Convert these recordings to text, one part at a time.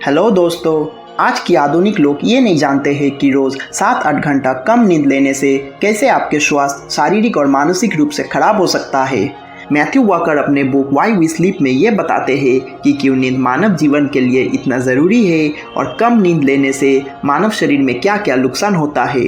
Hello दोस्तों, आज की आधुनिक लोग ये नहीं जानते हैं कि रोज 7-8 घंटा कम नींद लेने से कैसे आपके स्वास्थ्य शारीरिक और मानसिक रूप से खराब हो सकता है। मैथ्यू वॉकर अपने बुक व्हाई वी स्लीप में ये बताते हैं कि क्यों नींद मानव जीवन के लिए इतना ज़रूरी है और कम नींद लेने से मानव शरीर में क्या क्या नुकसान होता है।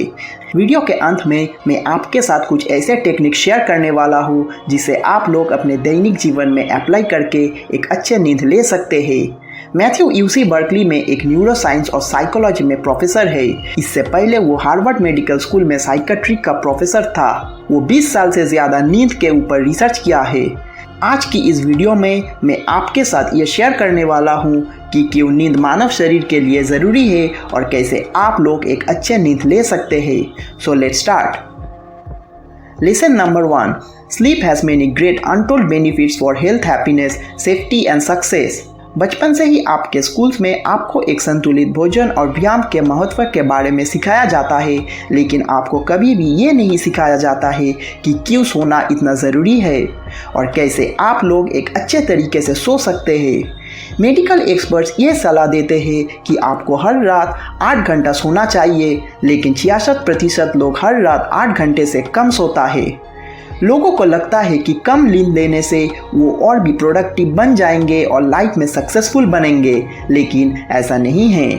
वीडियो के अंत में मैं आपके साथ कुछ ऐसे टेक्निक शेयर करने वाला हूँ जिसे आप लोग अपने दैनिक जीवन में अप्लाई करके एक अच्छे नींद ले सकते हैं। मैथ्यू यूसी बर्कली में एक न्यूरो साइंस और साइकोलॉजी में प्रोफेसर है। इससे पहले वो हार्वर्ड मेडिकल स्कूल में साइकेट्री का प्रोफेसर था। वो 20 साल से ज़्यादा नींद के ऊपर रिसर्च किया है। आज की इस वीडियो में मैं आपके साथ ये शेयर करने वाला हूँ कि क्यों नींद मानव शरीर के लिए ज़रूरी है और कैसे आप लोग एक अच्छे नींद ले सकते हैं। So let's start. Lesson number 1, sleep has many great untold benefits for health, happiness, safety and success. बचपन से ही आपके स्कूल्स में आपको एक संतुलित भोजन और व्यायाम के महत्व के बारे में सिखाया जाता है, लेकिन आपको कभी भी ये नहीं सिखाया जाता है कि क्यों सोना इतना ज़रूरी है और कैसे आप लोग एक अच्छे तरीके से सो सकते हैं। मेडिकल एक्सपर्ट्स ये सलाह देते हैं कि आपको हर रात 8 घंटा सोना चाहिए, लेकिन 66% लोग हर रात 8 घंटे से कम सोता है। लोगों को लगता है कि कम नींद लेने से वो और भी प्रोडक्टिव बन जाएंगे और लाइफ में सक्सेसफुल बनेंगे, लेकिन ऐसा नहीं है।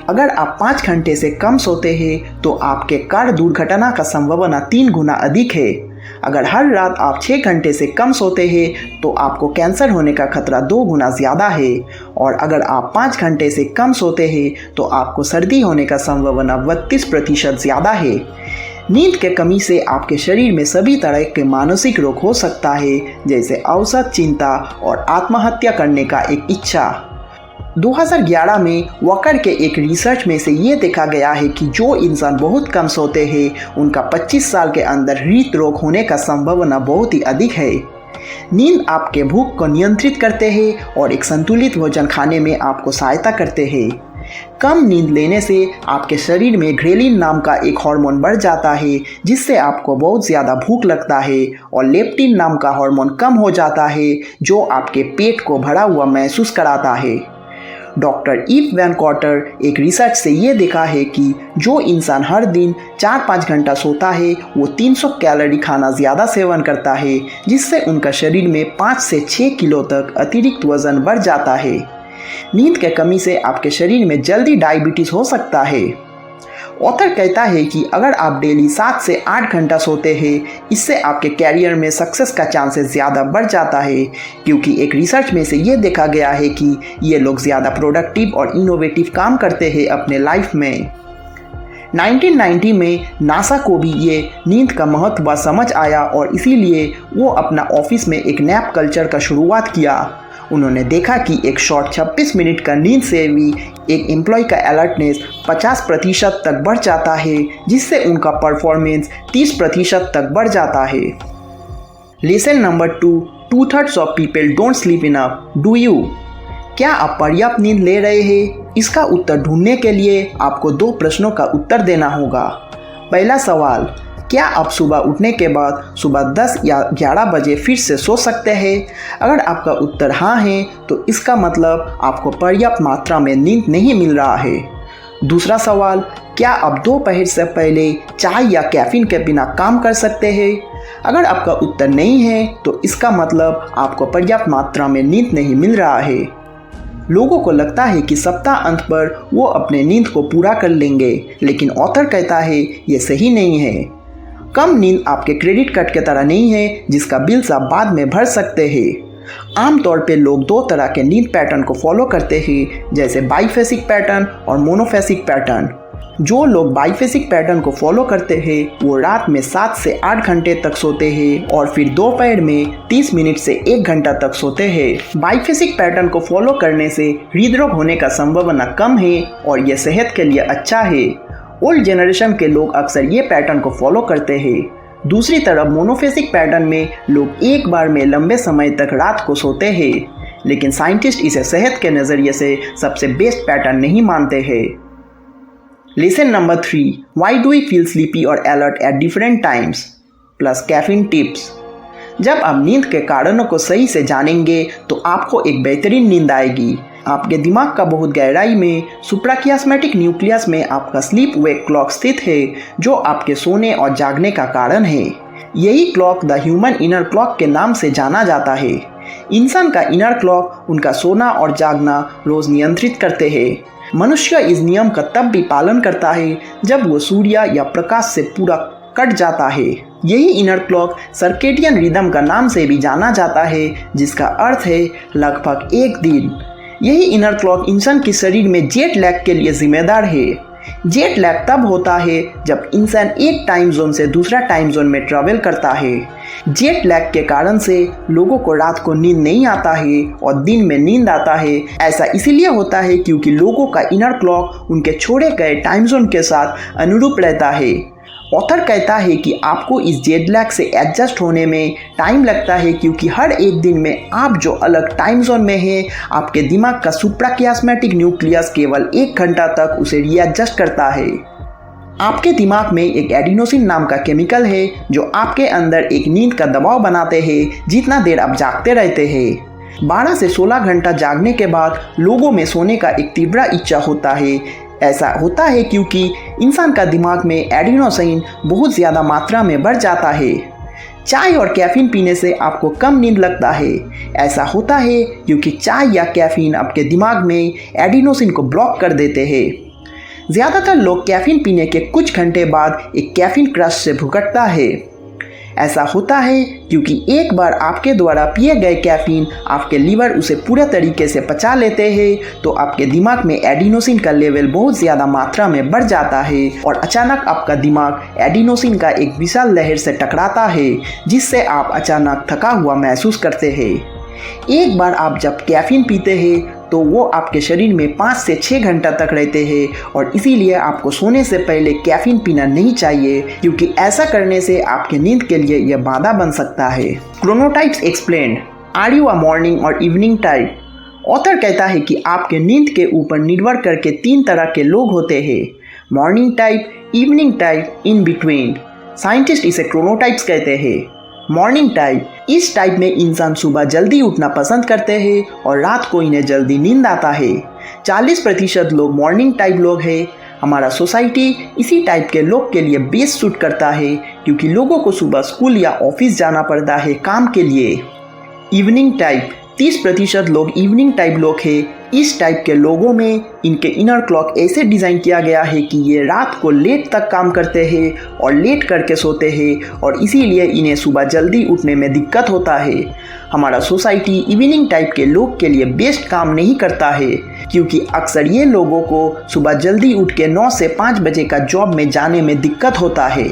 अगर आप 5 घंटे से कम सोते हैं तो आपके कार दुर्घटना का संभावना 3 गुना अधिक है। अगर हर रात आप 6 घंटे से कम सोते हैं तो आपको कैंसर होने का खतरा 2 गुना ज़्यादा है। और अगर आप 5 घंटे से कम सोते हैं तो आपको सर्दी होने का संभावना 32% ज़्यादा है। नींद के कमी से आपके शरीर में सभी तरह के मानसिक रोग हो सकता है, जैसे अवसाद, चिंता और आत्महत्या करने का एक इच्छा। 2011 में वॉकर के एक रिसर्च में से ये देखा गया है कि जो इंसान बहुत कम सोते हैं उनका 25 साल के अंदर हृदय रोग होने का संभावना बहुत ही अधिक है। नींद आपके भूख को नियंत्रित करते हैं और एक संतुलित भोजन खाने में आपको सहायता करते हैं। कम नींद लेने से आपके शरीर में ग्रेलिन नाम का एक हार्मोन बढ़ जाता है, जिससे आपको बहुत ज़्यादा भूख लगता है, और लेप्टिन नाम का हार्मोन कम हो जाता है जो आपके पेट को भरा हुआ महसूस कराता है। डॉक्टर ईव वैन कॉटर एक रिसर्च से ये देखा है कि जो इंसान हर दिन 4-5 घंटा सोता है वो 300 कैलोरी खाना ज़्यादा सेवन करता है, जिससे उनका शरीर में 5 से 6 किलो तक अतिरिक्त वजन बढ़ जाता है। नींद के कमी से आपके शरीर में जल्दी डायबिटीज़ हो सकता है। ऑथर कहता है कि अगर आप डेली 7 से 8 घंटा सोते हैं, इससे आपके कैरियर में सक्सेस का चांसेस ज़्यादा बढ़ जाता है, क्योंकि एक रिसर्च में से ये देखा गया है कि ये लोग ज़्यादा प्रोडक्टिव और इनोवेटिव काम करते हैं अपने लाइफ में। 1990 में नासा को भी ये नींद का महत्व समझ आया और इसीलिए वो अपना ऑफिस में एक नैप कल्चर का शुरुआत किया। उन्होंने देखा कि एक शॉर्ट 26 मिनट का नींद से भी एक एम्प्लॉय का अलर्टनेस 50% तक बढ़ जाता है, जिससे उनका परफॉर्मेंस 30% तक बढ़ जाता है। Lesson number 2, 2/3 of people don't sleep enough, do you? क्या आप पर्याप्त नींद ले रहे हैं? इसका उत्तर ढूंढने के लिए आपको 2 प्रश्नों का उत्तर देना होगा। पहला सवाल, क्या आप सुबह उठने के बाद सुबह 10 या 11 बजे फिर से सो सकते हैं? अगर आपका उत्तर हाँ है तो इसका मतलब आपको पर्याप्त मात्रा में नींद नहीं मिल रहा है। दूसरा सवाल, क्या आप दोपहर से पहले चाय या कैफीन के बिना काम कर सकते हैं? अगर आपका उत्तर नहीं है तो इसका मतलब आपको पर्याप्त मात्रा में नींद नहीं मिल रहा है। लोगों को लगता है कि सप्ताह अंत पर वो अपने नींद को पूरा कर लेंगे, लेकिन ऑथर कहता है ये सही नहीं है। कम नींद आपके क्रेडिट कार्ड की तरह नहीं है जिसका बिल्स आप बाद में भर सकते हैं। आमतौर पे लोग 2 तरह के नींद पैटर्न को फॉलो करते हैं, जैसे बाइफेसिक पैटर्न और मोनोफेसिक पैटर्न। जो लोग बाइफेसिक पैटर्न को फॉलो करते हैं वो रात में 7 से 8 घंटे तक सोते हैं और फिर दोपहर में 30 मिनट से 1 घंटा तक सोते हैं। बाइफेसिक पैटर्न को फॉलो करने से हृदय रोग होने का संभावना कम है और यह सेहत के लिए अच्छा है। ओल्ड जनरेशन के लोग अक्सर ये पैटर्न को फॉलो करते हैं। दूसरी तरफ मोनोफेसिक पैटर्न में लोग एक बार में लंबे समय तक रात को सोते हैं, लेकिन साइंटिस्ट इसे सेहत के नज़रिए से सबसे बेस्ट पैटर्न नहीं मानते हैं। Lesson number 3, why do we feel sleepy और alert at different times plus caffeine tips. जब आप नींद के कारणों को सही से जानेंगे तो आपको एक बेहतरीन नींद आएगी। आपके दिमाग का बहुत गहराई में सुप्राकियास्मेटिक न्यूक्लियस में आपका स्लीप वेक क्लॉक स्थित है, जो आपके सोने और जागने का कारण है। यही clock the human inner clock के नाम से जाना जाता है। इंसान का इनर क्लॉक उनका सोना और जागना रोज नियंत्रित करते हैं। मनुष्य इस नियम का तब भी पालन करता है जब वो सूर्य या प्रकाश से पूरा कट जाता है। यही इनर क्लॉक सर्केडियन रिदम का नाम से भी जाना जाता है, जिसका अर्थ है लगभग एक दिन। यही इनर क्लॉक इंसान के शरीर में जेट लैग के लिए जिम्मेदार है। जेट लैग तब होता है जब इंसान एक टाइम जोन से दूसरा टाइम जोन में ट्रैवल करता है। जेट लैग के कारण से लोगों को रात को नींद नहीं आता है और दिन में नींद आता है। ऐसा इसीलिए होता है क्योंकि लोगों का इनर क्लॉक उनके छोड़े गए टाइम जोन के साथ अनुरूप रहता है। ऑथर कहता है कि आपको इस जेट लैग से एडजस्ट होने में टाइम लगता है, क्योंकि हर एक दिन में आप जो अलग टाइम जोन में हैं, आपके दिमाग का सुप्राकियास्मेटिक न्यूक्लियस केवल 1 घंटा तक उसे रीएडजस्ट करता है। आपके दिमाग में एक एडिनोसिन नाम का केमिकल है जो आपके अंदर एक नींद का दबाव बनाते हैं जितना देर आप जागते रहते हैं। 12 से 16 घंटा जागने के बाद लोगों में सोने का एक तीव्र इच्छा होता है। ऐसा होता है क्योंकि इंसान का दिमाग में एडिनोसिन बहुत ज़्यादा मात्रा में बढ़ जाता है। चाय और कैफीन पीने से आपको कम नींद लगता है। ऐसा होता है क्योंकि चाय या कैफीन आपके दिमाग में एडिनोसिन को ब्लॉक कर देते हैं। ज़्यादातर लोग कैफीन पीने के कुछ घंटे बाद एक कैफीन क्रश से भुगतता है। ऐसा होता है क्योंकि एक बार आपके द्वारा पिए गए कैफीन आपके लीवर उसे पूरे तरीके से पचा लेते हैं, तो आपके दिमाग में एडिनोसिन का लेवल बहुत ज़्यादा मात्रा में बढ़ जाता है और अचानक आपका दिमाग एडिनोसिन का एक विशाल लहर से टकराता है, जिससे आप अचानक थका हुआ महसूस करते हैं। एक बार आप जब कैफीन पीते हैं तो वो आपके शरीर में 5 से 6 घंटा तक रहते हैं और इसीलिए आपको सोने से पहले कैफीन पीना नहीं चाहिए, क्योंकि ऐसा करने से आपके नींद के लिए यह बाधा बन सकता है। Chronotypes explained. Are you a morning और इवनिंग टाइप? ऑथर कहता है कि आपके नींद के ऊपर निर्भर करके 3 तरह के लोग होते हैं: morning type, evening type, in between. Scientist इसे क्रोनोटाइप्स कहते हैं। मॉर्निंग टाइप, इस टाइप में इंसान सुबह जल्दी उठना पसंद करते हैं और रात को इन्हें जल्दी नींद आता है। 40% लोग मॉर्निंग टाइप लोग हैं। हमारा सोसाइटी इसी टाइप के लोग के लिए बेस्ट सूट करता है, क्योंकि लोगों को सुबह स्कूल या ऑफिस जाना पड़ता है काम के लिए। इवनिंग टाइप, 30% लोग इवनिंग टाइप लोग हैं। इस टाइप के लोगों में इनके इनर क्लॉक ऐसे डिज़ाइन किया गया है कि ये रात को लेट तक काम करते हैं और लेट करके सोते हैं, और इसीलिए इन्हें सुबह जल्दी उठने में दिक्कत होता है। हमारा सोसाइटी इवनिंग टाइप के लोग के लिए बेस्ट काम नहीं करता है, क्योंकि अक्सर ये लोगों को सुबह जल्दी उठ के 9 से 5 बजे का जॉब में जाने में दिक्कत होता है।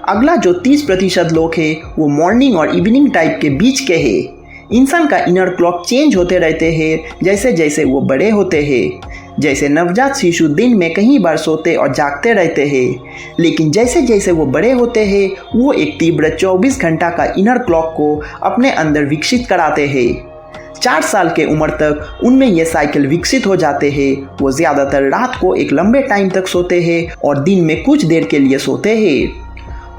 अगला जो 30% लोग हैं वो मॉर्निंग और इवनिंग टाइप के बीच के हैं। इंसान का इनर क्लॉक चेंज होते रहते हैं जैसे जैसे वो बड़े होते हैं। जैसे नवजात शिशु दिन में कई बार सोते और जागते रहते हैं, लेकिन जैसे जैसे वो बड़े होते हैं वो एक तीव्र 24 घंटा का इनर क्लॉक को अपने अंदर विकसित कराते हैं। 4 साल के उम्र तक उनमें ये साइकिल विकसित हो जाते हैं। वो ज़्यादातर रात को एक लंबे टाइम तक सोते हैं और दिन में कुछ देर के लिए सोते हैं।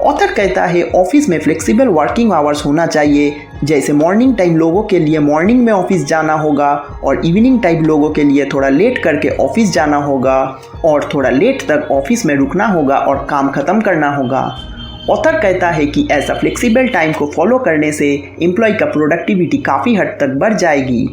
ऑथर कहता है ऑफिस में फ्लेक्सिबल वर्किंग आवर्स होना चाहिए। जैसे मॉर्निंग टाइम लोगों के लिए मॉर्निंग में ऑफिस जाना होगा और इवनिंग टाइम लोगों के लिए थोड़ा लेट करके ऑफिस जाना होगा और थोड़ा लेट तक ऑफिस में रुकना होगा और काम खत्म करना होगा। ऑथर कहता है कि ऐसा फ्लेक्सिबल टाइम को फॉलो करने से एम्प्लॉय का प्रोडक्टिविटी काफ़ी हद तक बढ़ जाएगी।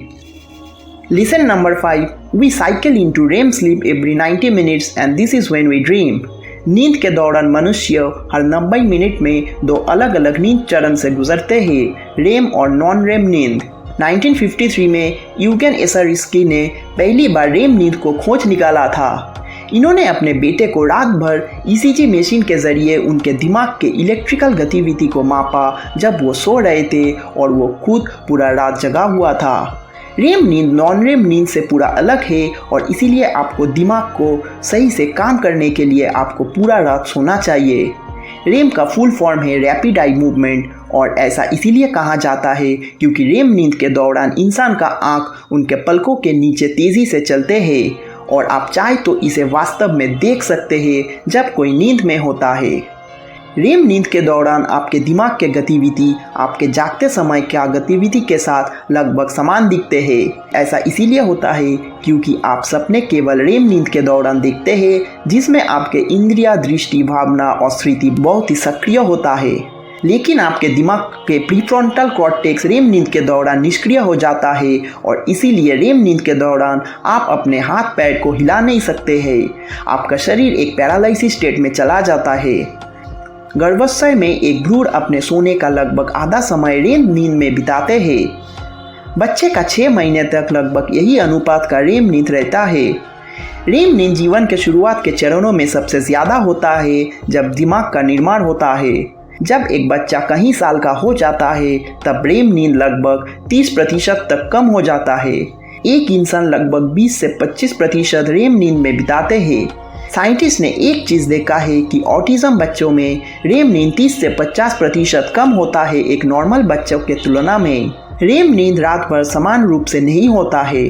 Lesson number 5, we cycle into REM sleep every 90 minutes and this is when we dream. नींद के दौरान मनुष्य हर 90 मिनट में 2 अलग अलग नींद चरण से गुजरते हैं, रेम और नॉन रेम नींद। 1953 में यूगेन एसरिस्की ने पहली बार रेम नींद को खोज निकाला था। इन्होंने अपने बेटे को रात भर ईसीजी मशीन के जरिए उनके दिमाग के इलेक्ट्रिकल गतिविधि को मापा जब वो सो रहे थे, और वो खुद पूरा रात जगा हुआ था। रेम नींद नॉन रेम नींद से पूरा अलग है और इसीलिए आपको दिमाग को सही से काम करने के लिए आपको पूरा रात सोना चाहिए। रेम का फुल फॉर्म है रैपिड आई मूवमेंट, और ऐसा इसीलिए कहा जाता है क्योंकि रेम नींद के दौरान इंसान का आँख उनके पलकों के नीचे तेज़ी से चलते हैं, और आप चाहे तो इसे वास्तव में देख सकते हैं जब कोई नींद में होता है। रेम नींद के दौरान आपके दिमाग के गतिविधि आपके जागते समय क्या गतिविधि के साथ लगभग समान दिखते हैं। ऐसा इसीलिए होता है क्योंकि आप सपने केवल रेम नींद के दौरान देखते हैं, जिसमें आपके इंद्रिया, दृष्टि, भावना और स्मृति बहुत ही सक्रिय होता है। लेकिन आपके दिमाग के प्रीफ्रंटल कॉर्टेक्स रेम नींद के दौरान निष्क्रिय हो जाता है और इसीलिए रेम नींद के दौरान आप अपने हाथ पैर को हिला नहीं सकते हैं। आपका शरीर एक पैरालाइसिस स्टेट में चला जाता है। गर्भाशय में एक भ्रूण अपने सोने का लगभग आधा समय रेम नींद में बिताते हैं। बच्चे का 6 महीने तक लगभग यही अनुपात का रेम नींद रहता है। रेम नींद जीवन के शुरुआत के चरणों में सबसे ज़्यादा होता है जब दिमाग का निर्माण होता है। जब एक बच्चा कई साल का हो जाता है तब रेम नींद लगभग 30% तक कम हो जाता है। एक इंसान लगभग 20 से 25% रेम नींद में बिताते हैं। साइंटिस्ट ने एक चीज़ देखा है कि ऑटिज्म बच्चों में रेम नींद 30 से 50% कम होता है एक नॉर्मल बच्चों के तुलना में। रेम नींद रात भर समान रूप से नहीं होता है।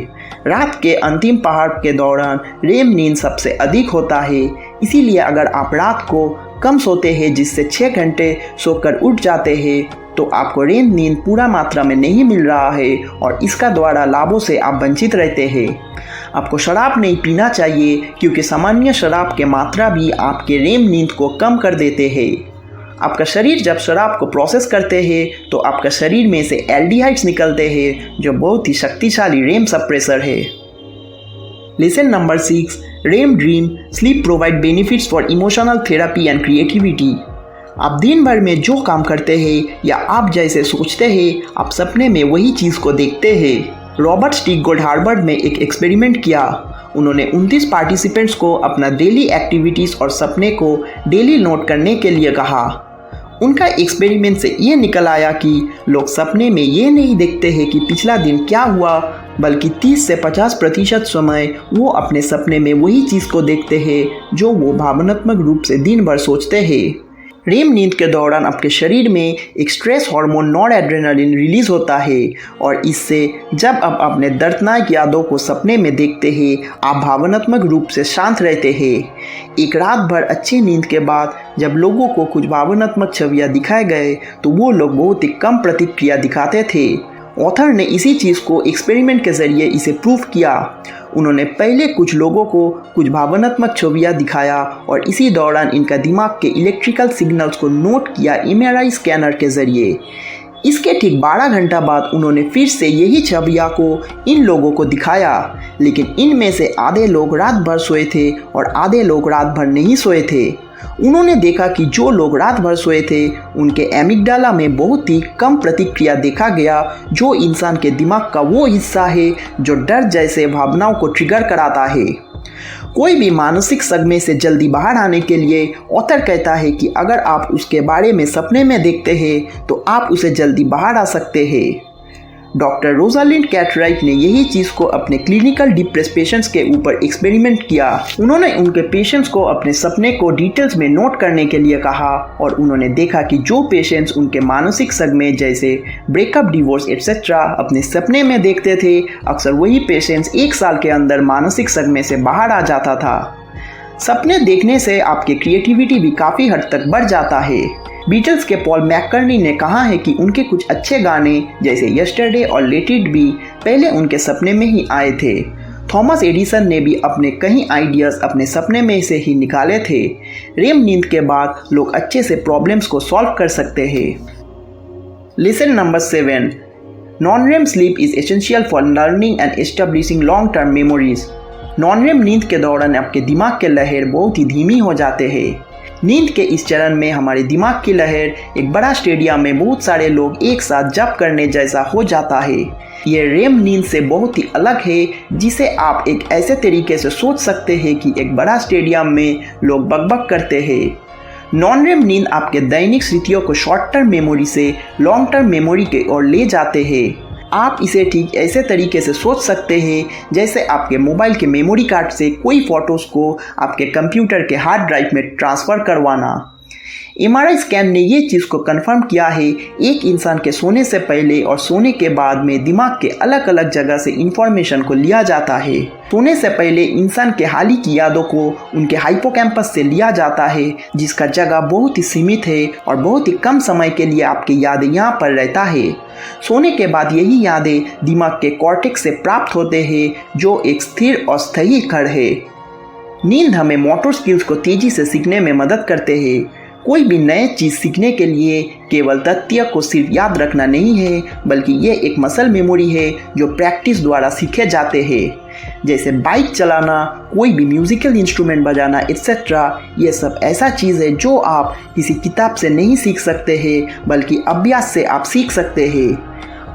रात के अंतिम पहाड़ के दौरान रेम नींद सबसे अधिक होता है। इसीलिए अगर आप रात को कम सोते हैं, जिससे 6 घंटे सोकर उठ जाते हैं, तो आपको रेम नींद पूरा मात्रा में नहीं मिल रहा है और इसका द्वारा लाभों से आप वंचित रहते हैं। आपको शराब नहीं पीना चाहिए क्योंकि सामान्य शराब के मात्रा भी आपके रेम नींद को कम कर देते हैं। आपका शरीर जब शराब को प्रोसेस करते हैं तो आपका शरीर में से एल्डिहाइड्स निकलते हैं जो बहुत ही शक्तिशाली रेम सप्रेसर है। Lesson number 6, REM dream sleep provide benefits for emotional therapy and creativity. आप दिन भर में जो काम करते हैं या आप जैसे सोचते हैं, आप सपने में वही चीज़ को देखते हैं। रॉबर्ट स्टिगगोल्ड हार्वर्ड में एक एक्सपेरिमेंट किया। उन्होंने 29 पार्टिसिपेंट्स को अपना डेली एक्टिविटीज़ और सपने को डेली नोट करने के लिए कहा। उनका एक्सपेरिमेंट से ये निकल आया कि लोग सपने में ये नहीं देखते हैं कि पिछला दिन क्या हुआ, बल्कि 30 से 50% समय वो अपने सपने में वही चीज़ को देखते हैं जो वो भावनात्मक रूप से दिन भर सोचते हैं। रेम नींद के दौरान आपके शरीर में एक स्ट्रेस हार्मोन नॉरएड्रेनालिन रिलीज होता है और इससे जब आप अपने दर्दनाक यादों को सपने में देखते हैं, आप भावनात्मक रूप से शांत रहते हैं। एक रात भर अच्छी नींद के बाद जब लोगों को कुछ भावनात्मक छवियां दिखाए गए तो वो लोग बहुत ही कम प्रतिक्रिया दिखाते थे। ऑथर ने इसी चीज़ को एक्सपेरिमेंट के ज़रिए इसे प्रूव किया। उन्होंने पहले कुछ लोगों को कुछ भावनात्मक छवियां दिखाया और इसी दौरान इनका दिमाग के इलेक्ट्रिकल सिग्नल्स को नोट किया एमआरआई स्कैनर के ज़रिए। इसके ठीक 12 घंटा बाद उन्होंने फिर से यही छवियां को इन लोगों को दिखाया, लेकिन इनमें से आधे लोग रात भर सोए थे और आधे लोग रात भर नहीं सोए थे। उन्होंने देखा कि जो लोग रात भर सोए थे उनके एमिगडाला में बहुत ही कम प्रतिक्रिया देखा गया, जो इंसान के दिमाग का वो हिस्सा है जो डर जैसे भावनाओं को ट्रिगर कराता है। कोई भी मानसिक सदमे से जल्दी बाहर आने के लिए ऑथर कहता है कि अगर आप उसके बारे में सपने में देखते हैं तो आप उसे जल्दी बाहर आ सकते हैं। डॉक्टर रोजालिंड कैटराइट ने यही चीज़ को अपने क्लिनिकल डिप्रेस पेशेंट्स के ऊपर एक्सपेरिमेंट किया। उन्होंने उनके पेशेंट्स को अपने सपने को डिटेल्स में नोट करने के लिए कहा और उन्होंने देखा कि जो पेशेंट्स उनके मानसिक सदमे जैसे ब्रेकअप, डिवोर्स एटसेट्रा अपने सपने में देखते थे, अक्सर वही पेशेंट्स 1 साल के अंदर मानसिक सदमे से बाहर आ जाता था। सपने देखने से आपकी क्रिएटिविटी भी काफ़ी हद तक बढ़ जाता है। बीटल्स के पॉल मैककार्टनी ने कहा है कि उनके कुछ अच्छे गाने जैसे यस्टरडे और लेट इट बी पहले उनके सपने में ही आए थे। थॉमस एडिसन ने भी अपने कई आइडियाज़ अपने सपने में से ही निकाले थे। रेम नींद के बाद लोग अच्छे से प्रॉब्लम्स को सॉल्व कर सकते हैं। Lesson number 7, non REM sleep is essential for learning and establishing long term memories. Non RAM नींद के दौरान आपके दिमाग के लहर बहुत ही धीमी हो जाते हैं। नींद के इस चरण में हमारे दिमाग की लहर एक बड़ा स्टेडियम में बहुत सारे लोग एक साथ जंप करने जैसा हो जाता है। ये रेम नींद से बहुत ही अलग है, जिसे आप एक ऐसे तरीके से सोच सकते हैं कि एक बड़ा स्टेडियम में लोग बकबक करते हैं। नॉन रेम नींद आपके दैनिक स्थितियों को शॉर्ट टर्म मेमोरी से लॉन्ग टर्म मेमोरी की ओर ले जाते हैं। आप इसे ठीक ऐसे तरीके से सोच सकते हैं जैसे आपके मोबाइल के मेमोरी कार्ड से कोई फ़ोटोज़ को आपके कंप्यूटर के हार्ड ड्राइव में ट्रांसफ़र करवाना। MRI स्कैन ने ये चीज़ को कंफर्म किया है, एक इंसान के सोने से पहले और सोने के बाद में दिमाग के अलग अलग जगह से इंफॉर्मेशन को लिया जाता है। सोने से पहले इंसान के हाल ही की यादों को उनके हाइपोकैम्पस से लिया जाता है, जिसका जगह बहुत ही सीमित है और बहुत ही कम समय के लिए आपकी यादें यहाँ पर रहता है। सोने के बाद यही यादें दिमाग के कॉर्टेक्स से प्राप्त होते हैं, जो एक स्थिर और स्थायी घर है। नींद हमें मोटर स्किल्स को तेजी से सीखने में मदद करते हैं। कोई भी नए चीज़ सीखने के लिए केवल तथ्य को सिर्फ याद रखना नहीं है, बल्कि ये एक मसल मेमोरी है जो प्रैक्टिस द्वारा सीखे जाते हैं। जैसे बाइक चलाना, कोई भी म्यूजिकल इंस्ट्रूमेंट बजाना एक्सेट्रा, ये सब ऐसा चीज़ है जो आप किसी किताब से नहीं सीख सकते हैं, बल्कि अभ्यास से आप सीख सकते हैं।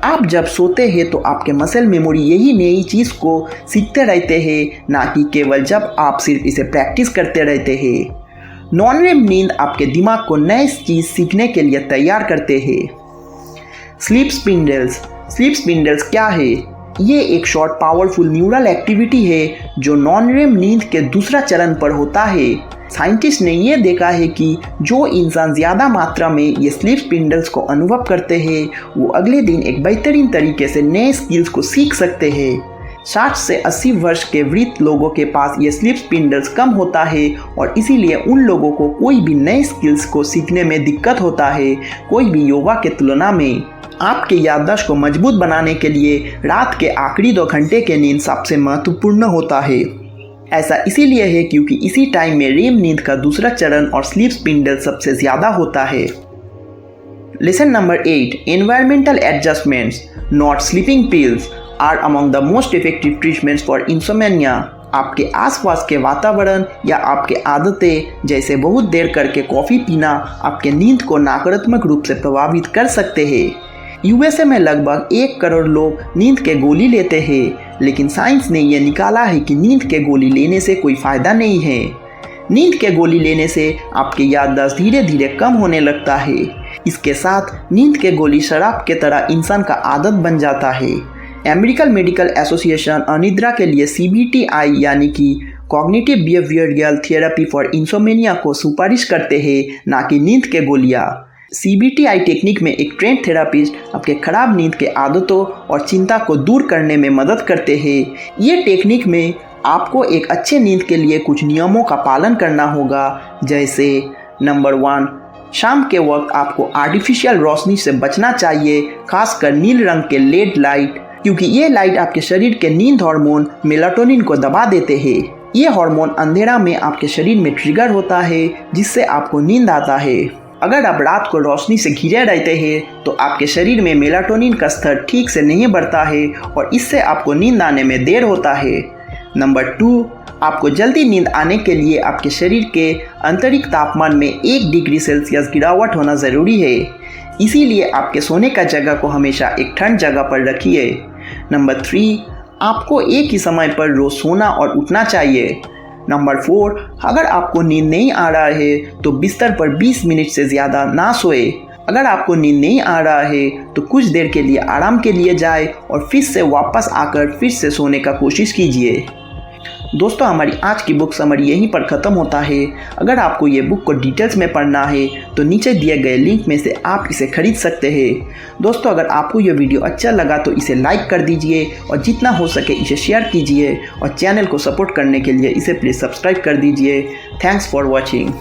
आप जब सोते हैं तो आपके मसल मेमोरी यही नई चीज़ को सीखते रहते हैं, ना कि केवल जब आप सिर्फ इसे प्रैक्टिस करते रहते हैं। नॉन रेम नींद आपके दिमाग को नए चीज़ सीखने के लिए तैयार करते हैं। स्लीप स्पिंडल्स क्या है? ये एक शॉर्ट पावरफुल न्यूरल एक्टिविटी है जो नॉन रेम नींद के दूसरा चरण पर होता है। साइंटिस्ट ने ये देखा है कि जो इंसान ज़्यादा मात्रा में ये स्लीप स्पिंडल्स को अनुभव करते हैं, वो अगले दिन एक बेहतरीन तरीके से नए स्किल्स को सीख सकते हैं। 60 से 80 वर्ष के वृद्ध लोगों के पास ये स्लीप स्पिंडल्स कम होता है और इसीलिए उन लोगों को कोई भी नए स्किल्स को सीखने में दिक्कत होता है, कोई भी युवा के तुलना में। आपके याददाश्त को मजबूत बनाने के लिए रात के आखिरी 2 घंटे के नींद सबसे महत्वपूर्ण होता है। ऐसा इसीलिए है क्योंकि इसी टाइम में रेम नींद का दूसरा चरण और स्लीप स्पिंडल सबसे ज़्यादा होता है। Lesson number 8, environmental adjustments not sleeping pills are among the most effective treatments for insomnia. आपके आसपास के वातावरण या आपके आदतें, जैसे बहुत देर करके कॉफ़ी पीना, आपके नींद को नकारात्मक रूप से प्रभावित कर सकते हैं। यूएसए में लगभग 1 करोड़ लोग नींद के गोली लेते हैं, लेकिन साइंस ने यह निकाला है कि नींद के गोली लेने से कोई फ़ायदा नहीं है। नींद के गोली लेने से आपकी याददाश्त धीरे धीरे कम होने लगता है। इसके साथ नींद के गोली शराब के तरह इंसान का आदत बन जाता है। अमेरिकन मेडिकल एसोसिएशन अनिद्रा के लिए CBTI यानी कि cognitive behavioural therapy for insomnia को सिफारिश करते हैं, ना कि नींद के गोलियां। CBTI टेक्निक में एक ट्रेंड थेरापिस्ट आपके खराब नींद के आदतों और चिंता को दूर करने में मदद करते हैं। ये टेक्निक में आपको एक अच्छे नींद के लिए कुछ नियमों का पालन करना होगा, जैसे नंबर 1, शाम के वक्त आपको आर्टिफिशियल रोशनी से बचना चाहिए, खासकर नील रंग के लेड लाइट, क्योंकि ये लाइट आपके शरीर के नींद हार्मोन मेलाटोनिन को दबा देते हैं। ये हार्मोन अंधेरा में आपके शरीर में ट्रिगर होता है, जिससे आपको नींद आता है। अगर आप रात को रोशनी से घिरे रहते हैं तो आपके शरीर में मेलाटोनिन का स्तर ठीक से नहीं बढ़ता है और इससे आपको नींद आने में देर होता है। नंबर 2, आपको जल्दी नींद आने के लिए आपके शरीर के आंतरिक तापमान में 1 डिग्री सेल्सियस गिरावट होना ज़रूरी है। इसीलिए आपके सोने का जगह को हमेशा एक ठंड जगह पर रखिए। नंबर 3, आपको एक ही समय पर रोज सोना और उठना चाहिए। नंबर 4, अगर आपको नींद नहीं आ रहा है तो बिस्तर पर 20 मिनट से ज़्यादा ना सोए। अगर आपको नींद नहीं आ रहा है तो कुछ देर के लिए आराम के लिए जाए और फिर से वापस आकर फिर से सोने का कोशिश कीजिए। दोस्तों, हमारी आज की बुक समरी यहीं पर ख़त्म होता है। अगर आपको ये बुक को डिटेल्स में पढ़ना है तो नीचे दिए गए लिंक में से आप इसे खरीद सकते हैं। दोस्तों, अगर आपको ये वीडियो अच्छा लगा तो इसे लाइक कर दीजिए और जितना हो सके इसे शेयर कीजिए और चैनल को सपोर्ट करने के लिए इसे प्लीज़ सब्सक्राइब कर दीजिए। Thanks for watching.